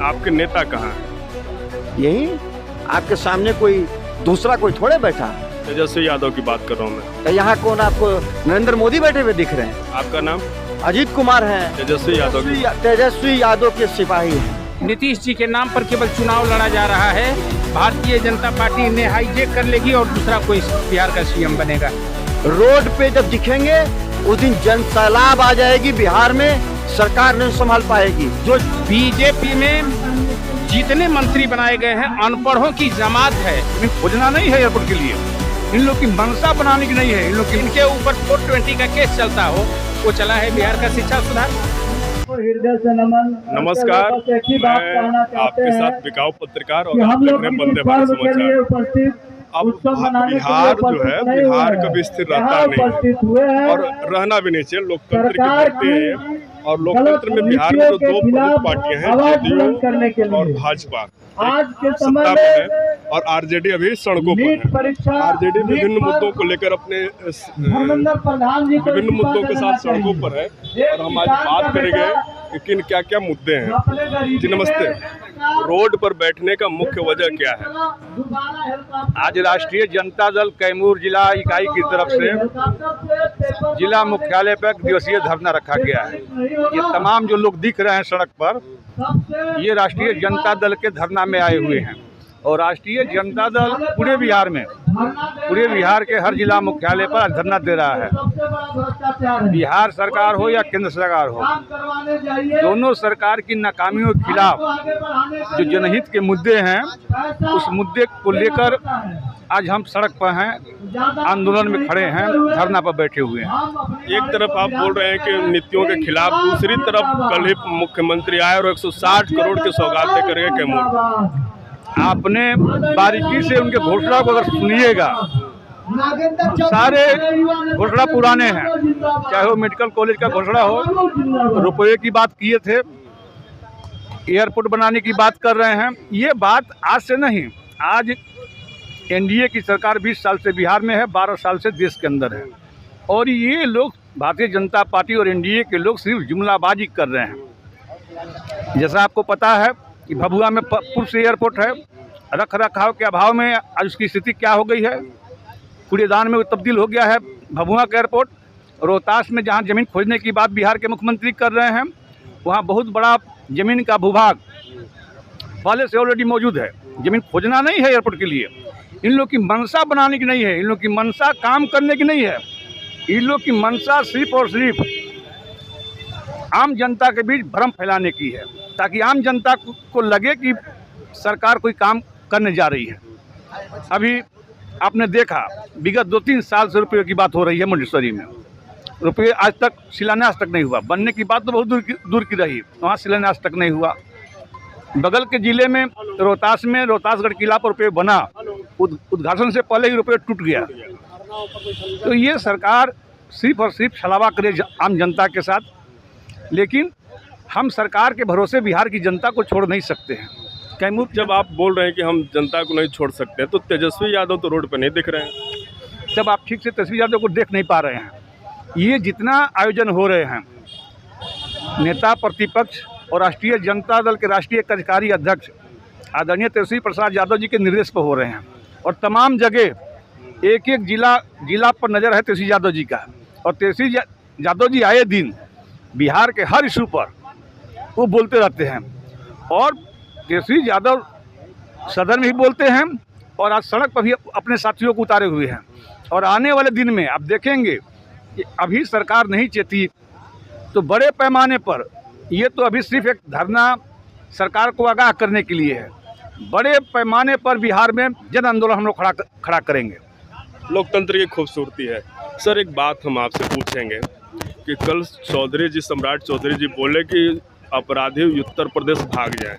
आपके नेता कहाँ हैं? यही आपके सामने कोई दूसरा कोई थोड़े बैठा। तेजस्वी यादव की बात कर रहा हूँ मैं। तो यहाँ कौन आपको नरेंद्र मोदी बैठे हुए दिख रहे हैं? आपका नाम? अजीत कुमार हैं। तेजस्वी यादव तेजस्वी यादव के सिपाही हैं। नीतीश जी के नाम पर केवल चुनाव लड़ा जा रहा है। भारतीय जनता पार्टी ने हाईजेक कर लेगी और दूसरा कोई बिहार का सीएम बनेगा। रोड पे जब दिखेंगे उस दिन जन सैलाब आ जाएगी बिहार में, सरकार नहीं संभाल पाएगी। जो बीजेपी में जितने मंत्री बनाए गए हैं अनपढ़ों की जमात है। खोजना नहीं है एयरपोर्ट के लिए, इन लोग की मंशा बनाने की नहीं है। इन लोग इनके ऊपर 420 का केस चलता हो, वो चला है बिहार का शिक्षा सुधार। नमस्कार, मैं आपके साथ बिकाऊ पत्रकार और आप देख रहे हैं वंदे भारत समाचार। अब बिहार जो है, बिहार कभी स्थिर रहता नहीं है और रहना भी नहीं चाहिए। लोकतंत्र की धरती है और लोकतंत्र में बिहार में जो दो प्रमुख पार्टियां हैं, जेडीयू और भाजपा, सत्ता में है और आरजेडी अभी सड़कों पर है। आरजेडी विभिन्न मुद्दों को लेकर अपने विभिन्न मुद्दों के साथ सड़कों पर है और हम आज बात करेंगे कि किन क्या क्या मुद्दे हैं। जी नमस्ते। रोड पर बैठने का मुख्य वजह क्या है? आज राष्ट्रीय जनता दल कैमूर जिला इकाई की तरफ से जिला मुख्यालय पर एक दिवसीय धरना रखा गया है। ये तमाम जो लोग दिख रहे हैं सड़क पर, ये राष्ट्रीय जनता दल के धरना में आए हुए हैं और राष्ट्रीय जनता दल पूरे बिहार के हर जिला मुख्यालय पर आज धरना दे रहा है। बिहार सरकार हो या केंद्र सरकार हो, दोनों सरकार की नाकामियों के खिलाफ जो जनहित के मुद्दे हैं, उस मुद्दे को लेकर आज हम सड़क पर हैं, आंदोलन में खड़े हैं, धरना पर बैठे हुए हैं। एक तरफ आप बोल रहे हैं कि नीतियों के खिलाफ, दूसरी तरफ कल ही मुख्यमंत्री आए और 160 करोड़ की सौगात देकर गए कैमूर। आपने बारीकी से उनके घोषणा को अगर सुनिएगा, सारे घोषणा पुराने हैं। चाहे वो मेडिकल कॉलेज का घोषणा हो, रुपये की बात किए थे, एयरपोर्ट बनाने की बात कर रहे हैं। ये बात आज से नहीं, आज एनडीए की सरकार 20 साल से बिहार में है, 12 साल से देश के अंदर है और ये लोग भारतीय जनता पार्टी और एनडीए के लोग सिर्फ जुमलाबाजी कर रहे हैं। जैसा आपको पता है कि भभुआ में पूर्व से एयरपोर्ट है, रख रखाव के अभाव में आज उसकी स्थिति क्या हो गई है, कूड़ेदान में वो तब्दील हो गया है भभुआ का एयरपोर्ट। रोहतास में जहां ज़मीन खोजने की बात बिहार के मुख्यमंत्री कर रहे हैं, वहां बहुत बड़ा ज़मीन का भूभाग पहले से ऑलरेडी मौजूद है। ज़मीन खोजना नहीं है एयरपोर्ट के लिए, इन लोग की मंशा बनाने की नहीं है, इन लोग की मंशा काम करने की नहीं है। इन लोग की मंशा सिर्फ और सिर्फ आम जनता के बीच भ्रम फैलाने की है, ताकि आम जनता को लगे कि सरकार कोई काम करने जा रही है। अभी आपने देखा विगत 2-3 साल से रुपये की बात हो रही है मुंडेश्वरी में, रुपये आज तक शिलान्यास तक नहीं हुआ। बनने की बात तो बहुत दूर की रही, वहाँ शिलान्यास तक नहीं हुआ। बगल के जिले में रोहतास में रोहतासगढ़ किला पर रुपये बना, उद्घाटन से पहले ही रुपये टूट गया। तो ये सरकार सिर्फ और सिर्फ छलावा करे आम जनता के साथ, लेकिन हम सरकार के भरोसे बिहार की जनता को छोड़ नहीं सकते हैं। कैमूर, जब आप बोल रहे हैं कि हम जनता को नहीं छोड़ सकते, तो तेजस्वी यादव तो रोड पर नहीं दिख रहे हैं। जब आप ठीक से तेजस्वी यादव को देख नहीं पा रहे हैं, ये जितना आयोजन हो रहे हैं, नेता प्रतिपक्ष और राष्ट्रीय जनता दल के राष्ट्रीय कार्यकारी अध्यक्ष आदरणीय तेजस्वी प्रसाद यादव जी के निर्देश पर हो रहे हैं और तमाम जगह एक एक जिला पर नज़र है तेजस्वी यादव जी का। और तेजस्वी यादव जी आए दिन बिहार के हर इशू पर वो बोलते रहते हैं और तेजस्वी यादव सदन में भी बोलते हैं और आज सड़क पर भी अपने साथियों को उतारे हुए हैं। और आने वाले दिन में आप देखेंगे कि अभी सरकार नहीं चेती तो बड़े पैमाने पर, ये तो अभी सिर्फ एक धरना सरकार को आगाह करने के लिए है, बड़े पैमाने पर बिहार में जन आंदोलन हम लोग खड़ा करेंगे। लोकतंत्र की खूबसूरती है। सर, एक बात हम आपसे पूछेंगे कि कल चौधरी जी, सम्राट चौधरी जी बोले कि अपराधी उत्तर प्रदेश भाग जाए,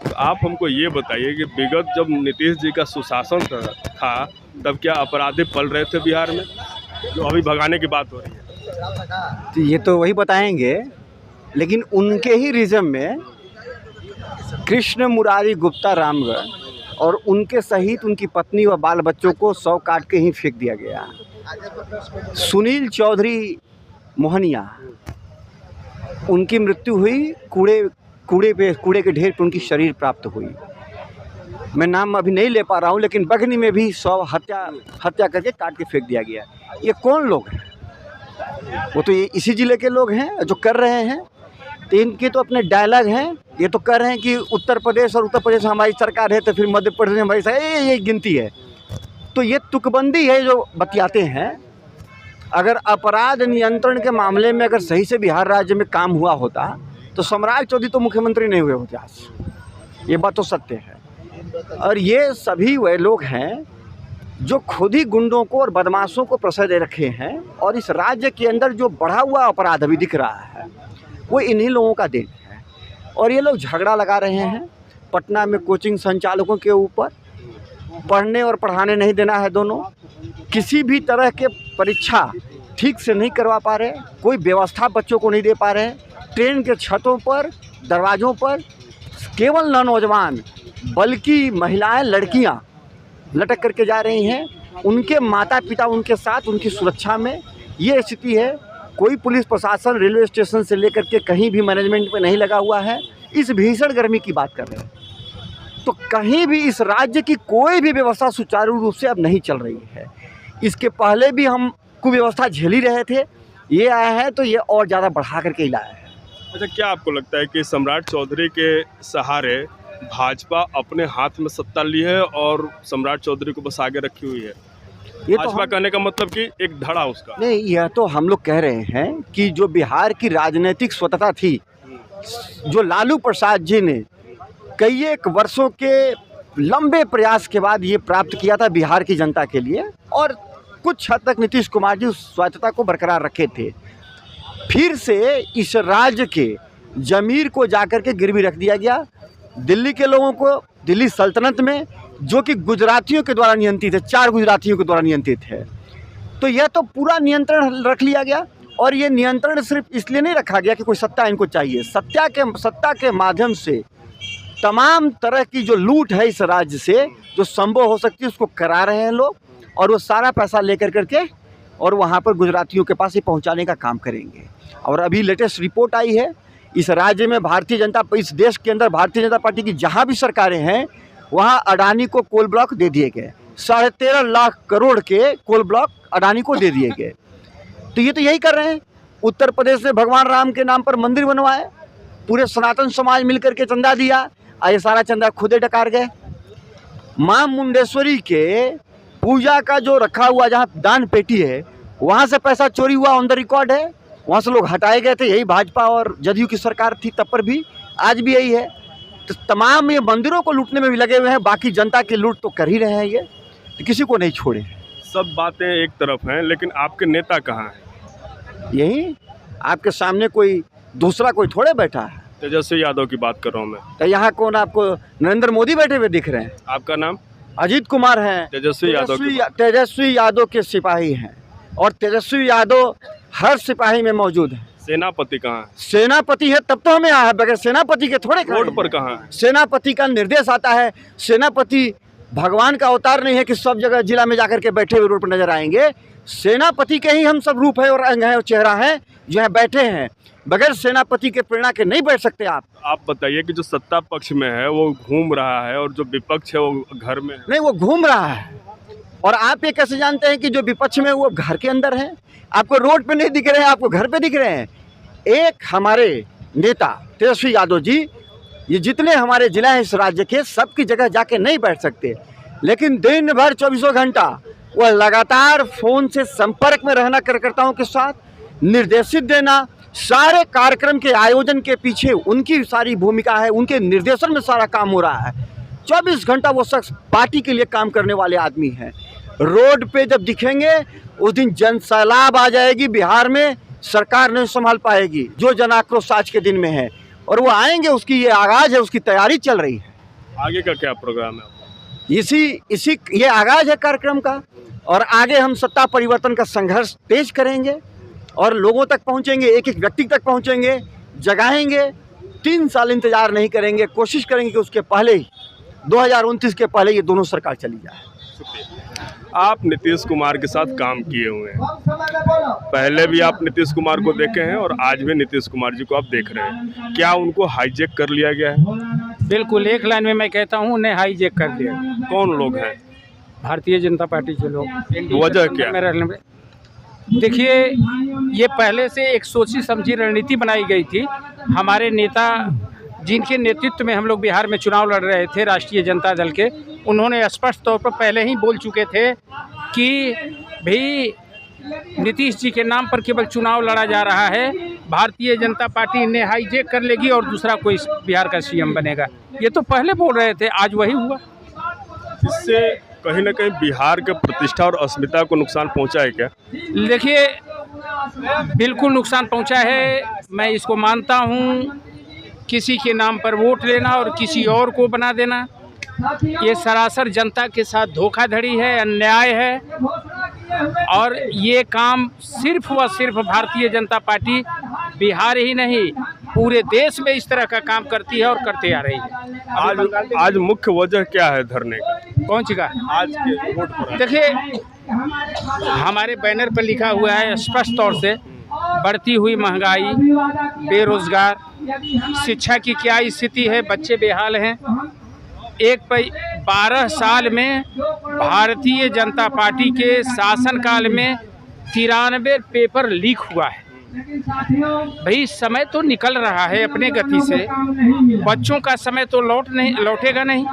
तो आप हमको ये बताइए कि विगत जब नीतीश जी का सुशासन था तब क्या अपराधी पल रहे थे बिहार में, जो अभी भगाने की बात हो रही है? तो ये तो वही बताएंगे, लेकिन उनके ही रिजम में कृष्ण मुरारी गुप्ता रामगढ़ और उनके सहित उनकी पत्नी व बाल बच्चों को 100 काट के ही फेंक दिया गया। सुनील चौधरी मोहनिया, उनकी मृत्यु हुई कूड़े के ढेर पे उनकी शरीर प्राप्त हुई। मैं नाम अभी नहीं ले पा रहा हूँ, लेकिन बगनी में भी शव हत्या करके काट के फेंक दिया गया। ये कौन लोग हैं? वो तो ये इसी ज़िले के लोग हैं जो कर रहे हैं। तो इनके तो अपने डायलॉग हैं। ये तो कर रहे हैं कि उत्तर प्रदेश हमारी सरकार है, तो फिर मध्य प्रदेश हमारी सरकार, ये गिनती है। तो ये तुकबंदी है जो बतियाते हैं। अगर अपराध नियंत्रण के मामले में अगर सही से बिहार राज्य में काम हुआ होता तो सम्राट चौधरी तो मुख्यमंत्री नहीं हुए होते आज। ये बात तो सत्य है। और ये सभी वे लोग हैं जो खुद ही गुंडों को और बदमाशों को प्रश्रय दे रखे हैं। और इस राज्य के अंदर जो बढ़ा हुआ अपराध अभी दिख रहा है वो इन्हीं लोगों का देन है। और ये लोग झगड़ा लगा रहे हैं पटना में कोचिंग संचालकों के ऊपर। पढ़ने और पढ़ाने नहीं देना है दोनों। किसी भी तरह के परीक्षा ठीक से नहीं करवा पा रहे, कोई व्यवस्था बच्चों को नहीं दे पा रहे। ट्रेन के छतों पर, दरवाज़ों पर केवल नौजवान बल्कि महिलाएं, लड़कियां लटक करके जा रही हैं। उनके माता पिता उनके साथ, उनकी सुरक्षा में ये स्थिति है। कोई पुलिस प्रशासन रेलवे स्टेशन से लेकर के कहीं भी मैनेजमेंट पे नहीं लगा हुआ है। इस भीषण गर्मी की बात कर रहे हैं तो कहीं भी इस राज्य की कोई भी व्यवस्था सुचारू रूप से अब नहीं चल रही है। इसके पहले भी हम कुव्यवस्था झेल ही रहे थे, ये आया है तो ये और ज़्यादा बढ़ा करके ही लाया है। अच्छा, क्या आपको लगता है कि सम्राट चौधरी के सहारे भाजपा अपने हाथ में सत्ता ली है और सम्राट चौधरी को बस आगे रखी हुई है? ये भाजपा कहने का मतलब कि एक धड़ा उसका नहीं, यह तो हम लोग कह रहे हैं कि जो बिहार की राजनीतिक स्वतंत्रता थी, जो लालू प्रसाद जी ने कई एक वर्षों के लंबे प्रयास के बाद ये प्राप्त किया था बिहार की जनता के लिए, और कुछ हद तक नीतीश कुमार जी उस स्वतंत्रता को बरकरार रखे थे। फिर से इस राज्य के जमीर को जाकर के गिरवी रख दिया गया। दिल्ली के लोगों को, दिल्ली सल्तनत में जो कि गुजरातियों के द्वारा नियंत्रित है, 4 गुजरातियों के द्वारा नियंत्रित है, तो यह तो पूरा नियंत्रण रख लिया गया। और ये नियंत्रण सिर्फ इसलिए नहीं रखा गया कि कोई सत्ता इनको चाहिए। सत्ता के माध्यम से तमाम तरह की जो लूट है इस राज्य से जो संभव हो सकती है उसको करा रहे हैं लोग, और वो सारा पैसा लेकर करके और वहाँ पर गुजरातियों के पास ही पहुँचाने का काम करेंगे। और अभी लेटेस्ट रिपोर्ट आई है, इस राज्य में इस देश के अंदर भारतीय जनता पार्टी की जहाँ भी सरकारें हैं वहाँ अडानी को कोल ब्लॉक दे दिए गए। 13.5 लाख करोड़ के कोल ब्लॉक अडानी को दे दिए गए। तो ये तो यही कर रहे हैं। उत्तर प्रदेश में भगवान राम के नाम पर मंदिर बनवाए, पूरे सनातन समाज मिलकर के चंदा दिया, ये सारा चंदा खुदे डकार गए। मां मुंडेश्वरी के पूजा का जो रखा हुआ जहाँ दान पेटी है वहाँ से पैसा चोरी हुआ, ऑन द रिकॉर्ड है। वहाँ से लोग हटाए गए थे, यही भाजपा और जदयू की सरकार थी तब पर भी, आज भी यही है। तो तमाम ये मंदिरों को लूटने में भी लगे हुए हैं, बाकी जनता की लूट तो कर ही रहे हैं। ये तो किसी को नहीं छोड़े। सब बातें एक तरफ हैं, लेकिन आपके नेता कहाँ हैं? यही आपके सामने कोई दूसरा कोई थोड़े बैठा है। तेजस्वी यादव की बात कर रहा हूँ मैं। तो यहाँ कौन आपको नरेंद्र मोदी बैठे हुए दिख रहे हैं? आपका नाम? अजीत कुमार हैं। तेजस्वी यादव के सिपाही हैं, और तेजस्वी यादव हर सिपाही में मौजूद है। सेनापति कहाँ है? सेनापति है तब तो हमें यहाँ है, बगैर सेनापति के थोड़े रोड पर कहाँ है? सेनापति का निर्देश आता है। सेनापति भगवान का अवतार नहीं है कि सब जगह जिला में जाकर के बैठे हुए रोड पर नजर आएंगे। सेनापति के ही हम सब रूप है और अंग है और चेहरा है जो है बैठे हैं। बगैर सेनापति के प्रेरणा के नहीं बैठ सकते आप। आप बताइए कि जो सत्ता पक्ष में है वो घूम रहा है और जो विपक्ष है वो घर में है। नहीं, वो घूम रहा है। और आप ये कैसे जानते हैं कि जो विपक्ष में वो घर के अंदर है? आपको रोड पे नहीं दिख रहे हैं, आपको घर पे दिख रहे हैं। एक हमारे नेता तेजस्वी यादव जी, ये जितने हमारे जिला हैं इस राज्य के, सबकी जगह जाके नहीं बैठ सकते, लेकिन दिन भर 24 घंटा वह लगातार फोन से संपर्क में रहना कार्यकर्ताओं के साथ, निर्देशित देना, सारे कार्यक्रम के आयोजन के पीछे उनकी सारी भूमिका है, उनके निर्देशन में सारा काम हो रहा है। 24 घंटा वो शख्स पार्टी के लिए काम करने वाले आदमी हैं। रोड पे जब दिखेंगे उस दिन जन सैलाब आ जाएगी बिहार में, सरकार नहीं संभाल पाएगी, जो जन आक्रोश आज के दिन में है। और वो आएंगे, उसकी ये आगाज है, उसकी तैयारी चल रही है। आगे का क्या प्रोग्राम है? इसी ये आगाज है कार्यक्रम का। और आगे हम सत्ता परिवर्तन का संघर्ष तेज करेंगे और लोगों तक पहुंचेंगे, एक एक व्यक्ति तक पहुंचेंगे, जगाएंगे। 3 साल इंतजार नहीं करेंगे, कोशिश करेंगे कि उसके पहले ही 2029 के पहले ये दोनों सरकार चली जाए। शुक्रिया। आप नीतीश कुमार के साथ काम किए हुए हैं, पहले भी आप नीतीश कुमार को देखे हैं और आज भी नीतीश कुमार जी को आप देख रहे हैं। क्या उनको हाईजैक कर लिया गया है? बिल्कुल, एक लाइन में मैं कहता हूँ उन्हें हाईजैक कर दिया। कौन लोग हैं? भारतीय जनता पार्टी के लोग। वजह क्या? देखिए, ये पहले से एक सोची समझी रणनीति बनाई गई थी। हमारे नेता जिनके नेतृत्व में हम लोग बिहार में चुनाव लड़ रहे थे, राष्ट्रीय जनता दल के, उन्होंने स्पष्ट तौर पर पहले ही बोल चुके थे कि भाई नीतीश जी के नाम पर केवल चुनाव लड़ा जा रहा है, भारतीय जनता पार्टी ने हाईजैक कर लेगी और दूसरा कोई बिहार का सीएम बनेगा। ये तो पहले बोल रहे थे, आज वही हुआ। इससे कहीं ना कहीं बिहार के प्रतिष्ठा और अस्मिता को नुकसान पहुंचा है क्या? देखिए, बिल्कुल नुकसान पहुंचा है। मैं इसको मानता हूं, किसी के नाम पर वोट लेना और किसी और को बना देना, ये सरासर जनता के साथ धोखाधड़ी है, अन्याय है। और ये काम सिर्फ व सिर्फ भारतीय जनता पार्टी बिहार ही नहीं, पूरे देश में इस तरह का काम करती है और करते आ रही है। आज मुख्य वजह क्या है धरने का? कौन सी का? आज के वोट पर देखिए, हमारे बैनर पर लिखा हुआ है स्पष्ट तौर से, बढ़ती हुई महंगाई, बेरोजगार, शिक्षा की क्या स्थिति है, बच्चे बेहाल हैं। 12 साल में भारतीय जनता पार्टी के शासनकाल में 93 पेपर लीक हुआ है। भाई, समय तो निकल रहा है अपने गति से, बच्चों का समय तो लौटेगा नहीं।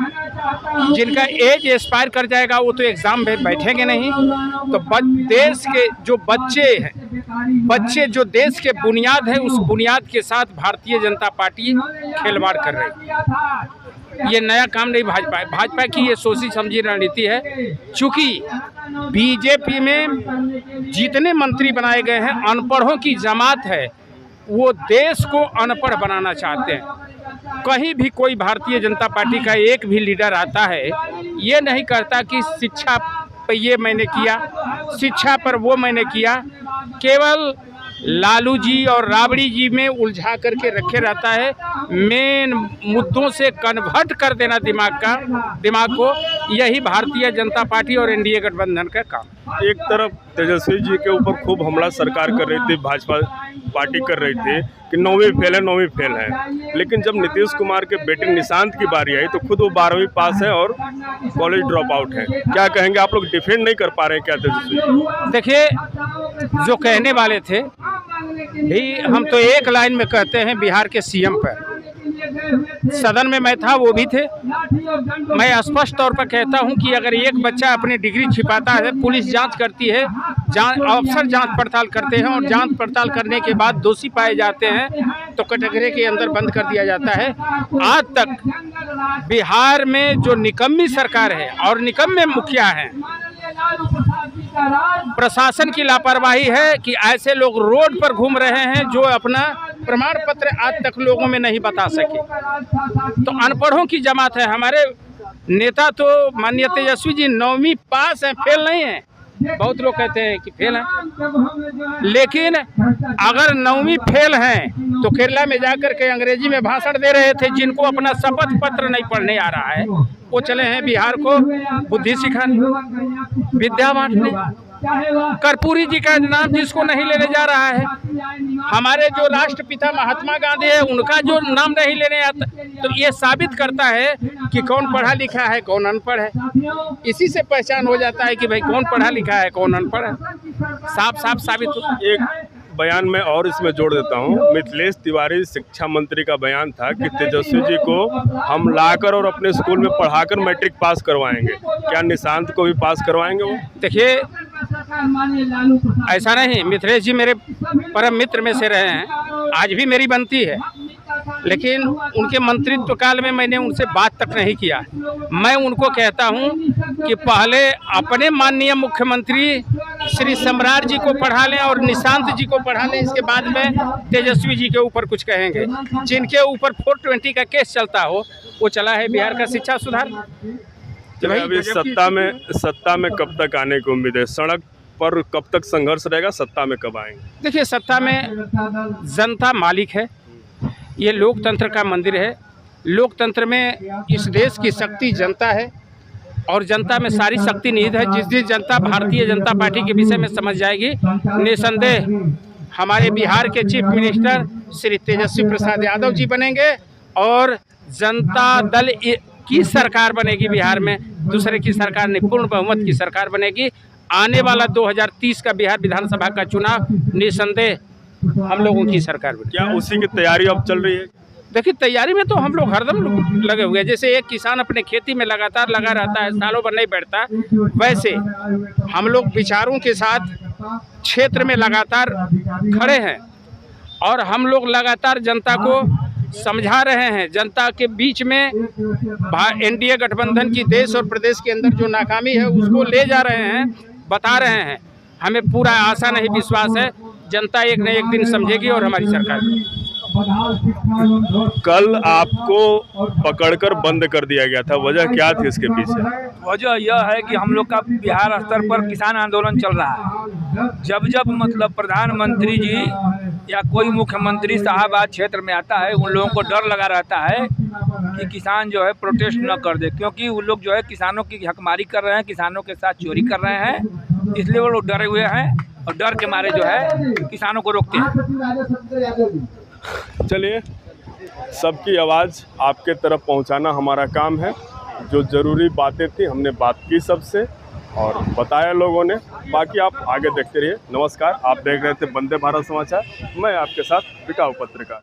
जिनका एज एक्सपायर कर जाएगा वो तो एग्ज़ाम में बैठेंगे नहीं। तो देश के जो बच्चे जो देश के बुनियाद है, उस बुनियाद के साथ भारतीय जनता पार्टी खिलवाड़ कर रही है। ये नया काम नहीं भाजपा की ये सोची समझी रणनीति है। चूँकि बीजेपी में जितने मंत्री बनाए गए हैं अनपढ़ों की जमात है, वो देश को अनपढ़ बनाना चाहते हैं। कहीं भी कोई भारतीय जनता पार्टी का एक भी लीडर आता है, ये नहीं कहता कि शिक्षा पर ये मैंने किया, शिक्षा पर वो मैंने किया। केवल लालू जी और राबड़ी जी में उलझा करके रखे रहता है। मेन मुद्दों से कन्वर्ट कर देना दिमाग को, यही भारतीय जनता पार्टी और एनडीए गठबंधन का काम। एक तरफ तेजस्वी जी के ऊपर खूब हमला सरकार कर रही थी, भाजपा पार्टी कर रही थी कि 9वीं फेल है, लेकिन जब नीतीश कुमार के बेटे निशांत की बारी आई तो खुद वो 12वीं पास है और कॉलेज ड्रॉप आउट है। क्या कहेंगे, आप लोग डिफेंड नहीं कर पा रहे हैं क्या तेजस्वी? देखिए, जो कहने वाले थे भी, हम तो एक लाइन में कहते हैं बिहार के सीएम पर। सदन में मैं था, वो भी थे। मैं स्पष्ट तौर पर कहता हूं कि अगर एक बच्चा अपनी डिग्री छिपाता है, पुलिस जांच करती है, अफसर जांच पड़ताल करते हैं और जांच पड़ताल करने के बाद दोषी पाए जाते हैं तो कटघरे के अंदर बंद कर दिया जाता है। आज तक बिहार में जो निकम्मी सरकार है और निकम्मे मुखिया हैं, प्रशासन की लापरवाही है कि ऐसे लोग रोड पर घूम रहे हैं जो अपना प्रमाण पत्र आज तक लोगों में नहीं बता सके। तो अनपढ़ों की जमात है। हमारे नेता तो माननीय तेजस्वी जी 9वीं पास हैं, फेल नहीं हैं। बहुत लोग कहते हैं कि फेल हैं, लेकिन अगर 9वीं फेल हैं तो केरला में जाकर के अंग्रेजी में भाषण दे रहे थे। जिनको अपना शपथ पत्र नहीं पढ़ने आ रहा है, वो चले हैं बिहार को बुद्धि सिखाने, विद्या बांटने। कर्पूरी जी का नाम जिसको नहीं लेने जा रहा है, हमारे जो राष्ट्रपिता महात्मा गांधी है उनका जो नाम नहीं लेने आता, तो ये साबित करता है कि कौन पढ़ा लिखा है, कौन अनपढ़ है। इसी से पहचान हो जाता है कि भाई कौन पढ़ा लिखा है, कौन अनपढ़ है। साफ साफ साबित हो। एक बयान में और इसमें जोड़ देता हूँ, मिथिलेश तिवारी शिक्षा मंत्री का बयान था कि तेजस्वी जी को हम लाकर और अपने स्कूल में पढ़ाकर मैट्रिक पास करवाएंगे। क्या निशांत को भी पास करवाएंगे वो? देखिए, ऐसा नहीं, मिथिलेश जी मेरे परम मित्र में से रहे हैं, आज भी मेरी बनती है, लेकिन उनके मंत्रित्व काल में मैंने उनसे बात तक नहीं किया। मैं उनको कहता हूं कि पहले अपने माननीय मुख्यमंत्री श्री सम्राट जी को पढ़ा लें और निशांत जी को पढ़ा लें, इसके बाद में तेजस्वी जी के ऊपर कुछ कहेंगे। जिनके ऊपर 420 का केस चलता हो, वो चला है बिहार का शिक्षा सुधार। अभी सत्ता में कब तक आने की उम्मीद है? सड़क पर कब तक संघर्ष रहेगा? सत्ता में कब आएंगे? देखिए, सत्ता में जनता मालिक है, ये लोकतंत्र का मंदिर है। लोकतंत्र में इस देश की शक्ति जनता है और जनता में सारी शक्ति निहित है। जिस दिन जनता भारतीय जनता पार्टी के विषय में समझ जाएगी, निसंदेह हमारे बिहार के चीफ मिनिस्टर श्री तेजस्वी प्रसाद यादव जी बनेंगे और जनता दल की सरकार बनेगी बिहार में। दूसरे की सरकार नहीं, पूर्ण बहुमत की सरकार बनेगी। आने वाला 2030 का बिहार विधानसभा का चुनाव निसंदेह हम लोगों की सरकार बनेगी। क्या उसी की तैयारी अब चल रही है? देखिए, तैयारी में तो हम लोग हरदम लगे हुए हैं। जैसे एक किसान अपने खेती में लगातार लगा रहता है, सालों भर नहीं बैठता, वैसे हम लोग विचारों के साथ क्षेत्र में लगातार खड़े हैं और हम लोग लगातार जनता को समझा रहे हैं। जनता के बीच में एनडीए गठबंधन की देश और प्रदेश के अंदर जो नाकामी है उसको ले जा रहे हैं, बता रहे हैं। हमें पूरा आशा नहीं, विश्वास है जनता एक न एक दिन समझेगी और हमारी सरकार। कल आपको पकड़कर बंद कर दिया गया था, वजह क्या थी इसके पीछे? वजह यह है कि हम लोग का बिहार स्तर पर किसान आंदोलन चल रहा है। जब जब मतलब प्रधानमंत्री जी या कोई मुख्यमंत्री साहब आज क्षेत्र में आता है, उन लोगों को डर लगा रहता है कि किसान जो है प्रोटेस्ट न कर दे, क्योंकि उन लोग जो है किसानों की हकमारी कर रहे हैं, किसानों के साथ चोरी कर रहे हैं। इसलिए वो लोग डरे हुए हैं और डर के मारे जो है किसानों को रोकते हैं। चलिए, सबकी आवाज़ आपके तरफ पहुंचाना हमारा काम है। जो ज़रूरी बातें थी हमने बात की सबसे और बताया लोगों ने। बाकी आप आगे देखते रहिए। नमस्कार, आप देख रहे थे वंदे भारत समाचार। मैं आपके साथ बिकाऊ पत्रकार।